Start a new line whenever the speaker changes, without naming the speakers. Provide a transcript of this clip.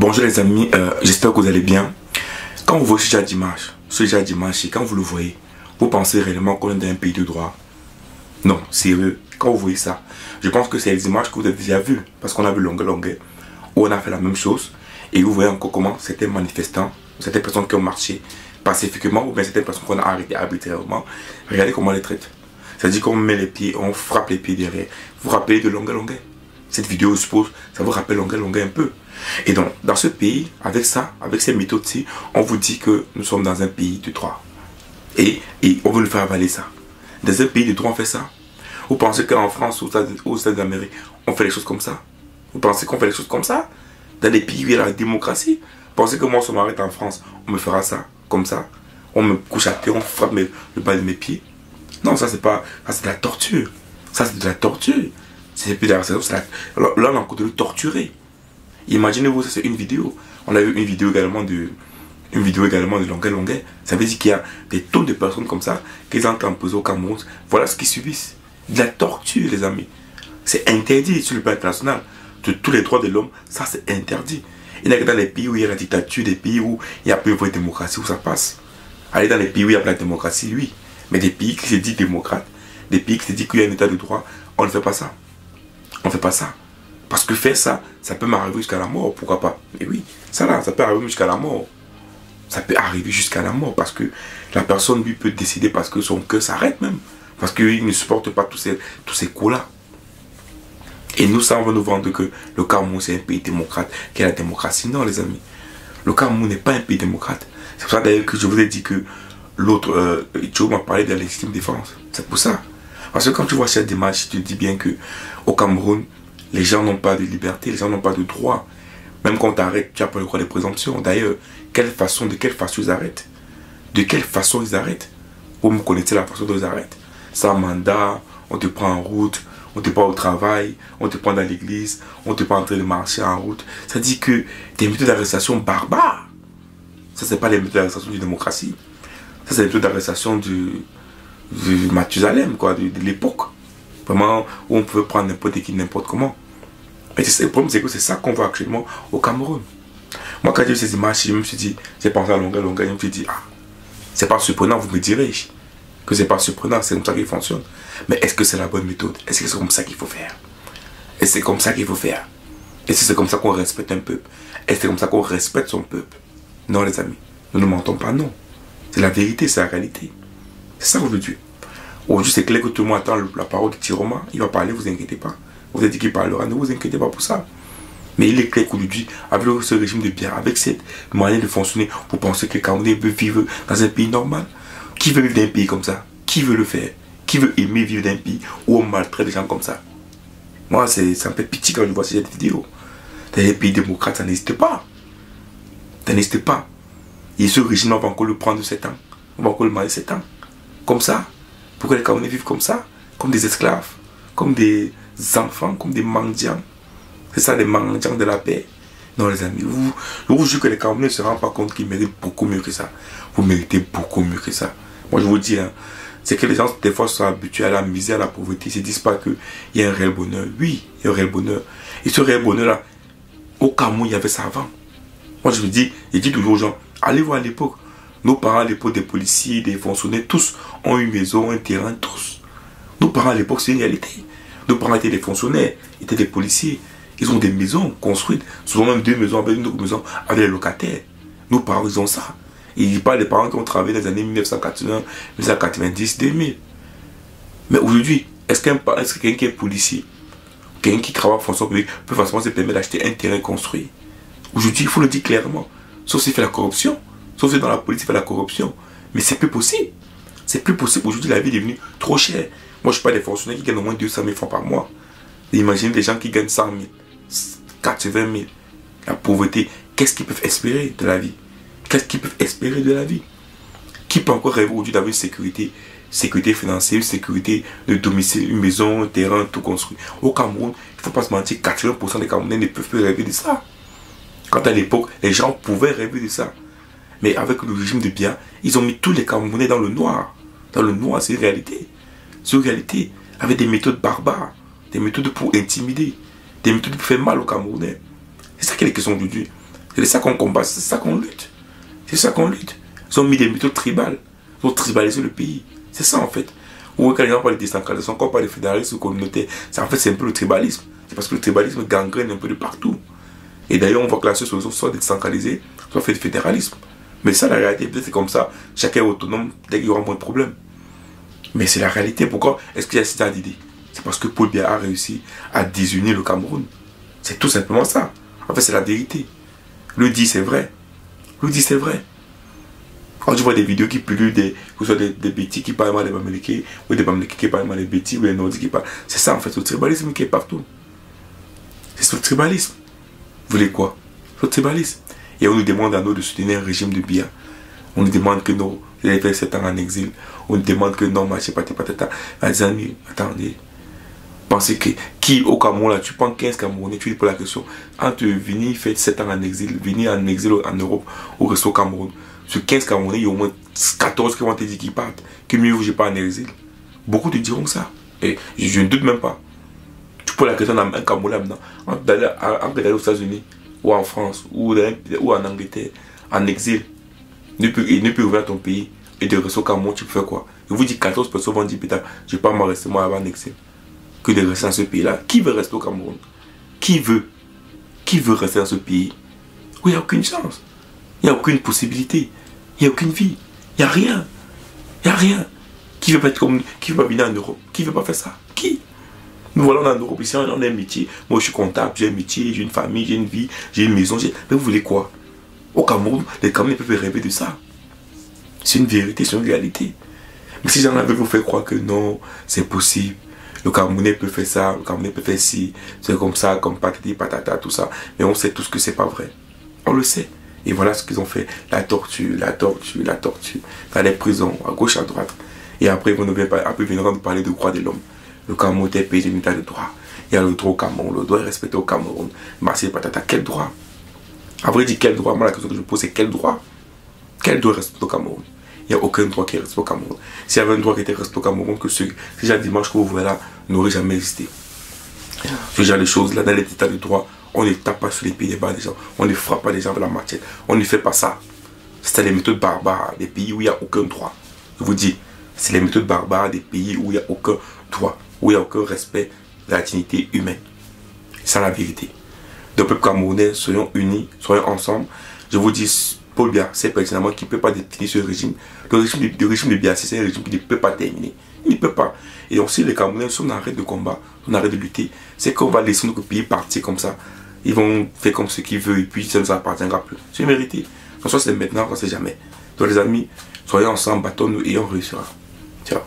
Bonjour les amis, j'espère que vous allez bien. Quand vous voyez ce genre d'image, et quand vous le voyez, vous pensez réellement qu'on est dans un pays de droit? Non, sérieux, quand vous voyez ça, je pense que c'est les images que vous avez déjà vues, parce qu'on a vu longueur, où on a fait la même chose, et vous voyez encore comment certains manifestants, certaines personnes qui ont marché pacifiquement, ou bien certaines personnes qu'on a arrêtées arbitrairement, regardez comment on les traite. C'est-à-dire qu'on met les pieds, on frappe les pieds derrière. Vous vous rappelez de longueur. Cette vidéo, je suppose, ça vous rappelle longueur un peu. Et donc, dans ce pays, avec ça, avec ces méthodes-ci, on vous dit que nous sommes dans un pays de droit. Et on veut nous faire avaler ça. Dans un pays de droit, on fait ça. Vous pensez qu'en France ou aux États-Unis, on fait les choses comme ça? Vous pensez qu'on fait les choses comme ça? Dans des pays où il y a la démocratie? Vous pensez que moi, si on m'arrête en France, on me fera ça, comme ça? On me couche à terre, on frappe le bas de mes pieds? Non, ça c'est pas... Ça c'est de la torture. Ça c'est de la torture. C'est plus de la... Alors, là, on est en train de le torturer. Imaginez-vous, ça c'est une vidéo. On a vu une vidéo également de longueur. Ça veut dire qu'il y a des tonnes de personnes comme ça qui sont en prison au Cameroun. Voilà ce qu'ils subissent. De la torture, les amis. C'est interdit sur le plan international. De tous les droits de l'homme, ça c'est interdit. Il n'y a que dans les pays où il y a la dictature, des pays où il n'y a plus de démocratie, où ça passe. Allez dans les pays où il y a pas de démocratie, oui. Mais des pays qui se disent démocrates, des pays qui se disent qu'il y a un état de droit, on ne fait pas ça. On ne fait pas ça. Parce que faire ça, ça peut m'arriver jusqu'à la mort, pourquoi pas? Mais oui, ça là, ça peut arriver jusqu'à la mort. Ça peut arriver jusqu'à la mort parce que la personne, lui, peut décider parce que son cœur s'arrête même. Parce qu'il ne supporte pas tous ces coups-là. Et nous, ça, on va nous vendre que le Cameroun, c'est un pays démocrate, qu'il y a la démocratie. Non, les amis. Le Cameroun n'est pas un pays démocrate. C'est pour ça d'ailleurs que je vous ai dit que l'autre, Joe m'a parlé de la légitime défense. C'est pour ça. Parce que quand tu vois cette image, tu te dis bien que au Cameroun, les gens n'ont pas de liberté, les gens n'ont pas de droit. Même quand tu arrêtes, tu n'as pas le droit de présomption. D'ailleurs, de quelle façon ils arrêtent? De quelle façon ils arrêtent? Vous me connaissez la façon dont ils arrêtent? Sans mandat, on te prend en route, on te prend au travail, on te prend dans l'église, on te prend en train de marcher en route. Ça dit que des méthodes d'arrestation barbares. Ça, c'est pas les méthodes d'arrestation de démocratie. Ça, c'est les méthodes d'arrestation du Mathusalem, quoi, de l'époque. Vraiment, où on pouvait prendre n'importe qui, n'importe comment. Mais le problème, c'est que c'est ça qu'on voit actuellement au Cameroun. Moi, quand j'ai vu ces images, je me suis dit, j'ai pensé à longueur, je me suis dit, ah, c'est pas surprenant, vous me direz que c'est pas surprenant, c'est comme ça qu'il fonctionne. Mais est-ce que c'est la bonne méthode? Est-ce que c'est comme ça qu'il faut faire? Est-ce que c'est comme ça qu'il faut faire? Est-ce que c'est comme ça qu'on respecte un peuple? Est-ce que c'est comme ça qu'on respecte son peuple? Non, les amis, nous ne mentons pas, non. C'est la vérité, c'est la réalité. C'est ça aujourd'hui. Aujourd'hui, c'est clair que tout le monde attend la parole de Tiroma. Il va parler, vous inquiétez pas. Vous avez dit qu'il parlera, ne vous inquiétez pas pour ça. Mais il est clair qu'aujourd'hui, avec ce régime de bière, avec cette manière de fonctionner, vous pensez que les Camerounais veulent vivre dans un pays normal? Qui veut vivre dans un pays comme ça? Qui veut le faire? Qui veut aimer vivre dans un pays où on maltraite les gens comme ça? Moi, ça me fait pitié quand je vois cette vidéo. Dans les pays démocrates, ça n'existe pas. Ça n'existe pas. Et ce régime, on va encore le prendre de 7 ans. On va encore le marier 7 ans. Comme ça. Pourquoi les Camerounais vivent comme ça? Comme des esclaves, comme des enfants, comme des mendiants. C'est ça, les mendiants de la paix. Non, les amis, je vous jure que les Camerounais ne se rendent pas compte qu'ils méritent beaucoup mieux que ça. Vous méritez beaucoup mieux que ça. Moi, je vous dis, hein, c'est que les gens, des fois, sont habitués à la misère, à la pauvreté. Ils ne se disent pas qu'il y a un réel bonheur. Oui, il y a un réel bonheur. Et ce réel bonheur-là, au Cameroun, il y avait ça avant. Moi, je vous dis, je dis toujours aux gens, allez voir à l'époque. Nos parents à l'époque, des policiers, des fonctionnaires, tous ont une maison, un terrain, tous. Nos parents à l'époque, c'est une réalité. Nos parents étaient des fonctionnaires, étaient des policiers. Ils ont des maisons construites, souvent même 2 maisons avec une autre maison, avec les locataires. Nos parents, ils ont ça. Et il parle des parents qui ont travaillé dans les années 1980, 1990, 2000. Mais aujourd'hui, est-ce que quelqu'un qui est policier, quelqu'un qui travaille en fonction publique, peut facilement se permettre d'acheter un terrain construit? Aujourd'hui, il faut le dire clairement. Sauf s'il fait la corruption. Sauf si dans la police, il fait la corruption. Mais c'est plus possible. C'est plus possible. Aujourd'hui, la vie est devenue trop chère. Moi, je ne suis pas des fonctionnaires qui gagnent au moins 200 000 francs par mois. Imaginez des gens qui gagnent 100 000, 80 000. La pauvreté, qu'est-ce qu'ils peuvent espérer de la vie? Qu'est-ce qu'ils peuvent espérer de la vie? Qui peut encore rêver aujourd'hui d'avoir une sécurité financière, une sécurité de domicile, une maison, un terrain, tout construit? Au Cameroun, il ne faut pas se mentir, 80% des Camerounais ne peuvent plus rêver de ça. Quand à l'époque, les gens pouvaient rêver de ça. Mais avec le régime de Biya, ils ont mis tous les Camerounais dans le noir. Dans le noir, c'est une réalité. C'est une réalité. Avec des méthodes barbares. Des méthodes pour intimider. Des méthodes pour faire mal aux Camerounais. C'est ça qui est la question aujourd'hui. C'est de ça qu'on combat, c'est ça qu'on lutte. C'est ça qu'on lutte. Ils ont mis des méthodes tribales. Ils ont tribalisé le pays. C'est ça en fait. Ou quand les gens parlent de décentralisation, quand on parle de fédéralisme communautaire, en fait c'est un peu le tribalisme. C'est parce que le tribalisme gangrène un peu de partout. Et d'ailleurs on voit que la seule solution soit décentralisée, soit fait de fédéralisme. Mais ça la réalité, peut-être c'est comme ça, chacun est autonome dès qu'il y aura moins de problèmes. Mais c'est la réalité. Pourquoi est-ce qu'il y a cette idée? C'est parce que Paul Biya a réussi à désunir le Cameroun. C'est tout simplement ça. En fait c'est la vérité. Le dit c'est vrai. Le dit c'est vrai. Quand tu vois des vidéos qui pullulent, que ce soit des Bétis qui parlent mal des Bamileke, ou des Bamileke qui parlent mal des Bétis, ou des Nordiques qui parlent. C'est ça en fait, le tribalisme qui est partout. C'est le tribalisme. Vous voulez quoi? Le tribalisme. Et on nous demande à nous de soutenir un régime de Biya. On nous demande que nous, il a fait 7 ans en exil. On nous demande que non, je sais pas, les amis, attendez. Pensez que, qui au Cameroun, là, tu prends 15 Camerounais, tu dis pour la question, entre venir faire 7 ans en exil, venir en exil en Europe, ou rester au Cameroun. Sur 15 Camerounais, il y a au moins 14 qui vont te dire qu'ils partent. Que mieux vaut, je pas en exil. Beaucoup te diront ça. Et je ne doute même pas. Tu poses la question à un Camerounais maintenant, entre d'aller aux États-Unis, ou en France, ou en Angleterre, en exil, ne plus ouvrir ton pays, et de rester au Cameroun, tu peux faire quoi? Je vous dis, 14 personnes vont dire, putain, je ne vais pas me rester moi là-bas en exil. Que de rester dans ce pays-là. Qui veut rester au Cameroun? Qui veut rester dans ce pays où il n'y a aucune chance? Il n'y a aucune possibilité. Il n'y a aucune vie. Il n'y a rien. Il n'y a rien. Qui veut pas être comme, qui veut pas venir en Europe? Qui veut pas faire ça? Qui? Nous voilà en Europe ici, on a un métier. Moi je suis comptable, j'ai un métier, j'ai une famille, j'ai une vie, j'ai une maison. Mais vous voulez quoi? Au Cameroun, les Camerounais peuvent rêver de ça. C'est une vérité, c'est une réalité. Mais si j'en avais vous fait croire que non, c'est possible. Le Camerounais peut faire ça, le Camerounais peut faire ci, c'est comme ça, comme patati patata, tout ça. Mais on sait tous que c'est pas vrai. On le sait. Et voilà ce qu'ils ont fait. La torture, la torture, la torture. Dans les prisons, à gauche, à droite. Et après, ils viendront nous parler de droit de l'homme. Le Cameroun est un pays de l'état de droit. Il y a le droit au Cameroun, le droit est respecté au Cameroun. Merci patata, quel droit? À vrai dire, quel droit? Moi, la question que je pose, c'est quel droit? Quel droit est respecté au Cameroun? Il n'y a aucun droit qui est respecté au Cameroun. S'il y avait un droit qui était respecté au Cameroun, que ce genre dimanche que vous voyez là n'aurait jamais existé. Ce genre de choses là, dans les états de droit, on ne tape pas sur les pieds des bas des gens, on ne frappe pas les gens avec la machette, on ne fait pas ça. C'est les méthodes barbares des pays où il n'y a aucun droit. Je vous dis, c'est les méthodes barbares des pays où il n'y a aucun droit, où il n'y a aucun respect de la dignité humaine. C'est la vérité. Donc, peuple camerounais, soyons unis, soyons ensemble. Je vous dis, Paul Biya, c'est pertinemment qu'il ne peut pas définir ce régime. Le régime de Biya, c'est un régime qui ne peut pas terminer. Il ne peut pas. Et donc, si les Camerounais, si on arrête de combat, on arrête de lutter, c'est qu'on va laisser notre pays partir comme ça. Ils vont faire comme ce qu'ils veulent et puis ça ne nous appartiendra plus. C'est une vérité. Soit c'est maintenant, soit c'est jamais. Donc, les amis, soyons ensemble, battons-nous et on réussira. Ciao.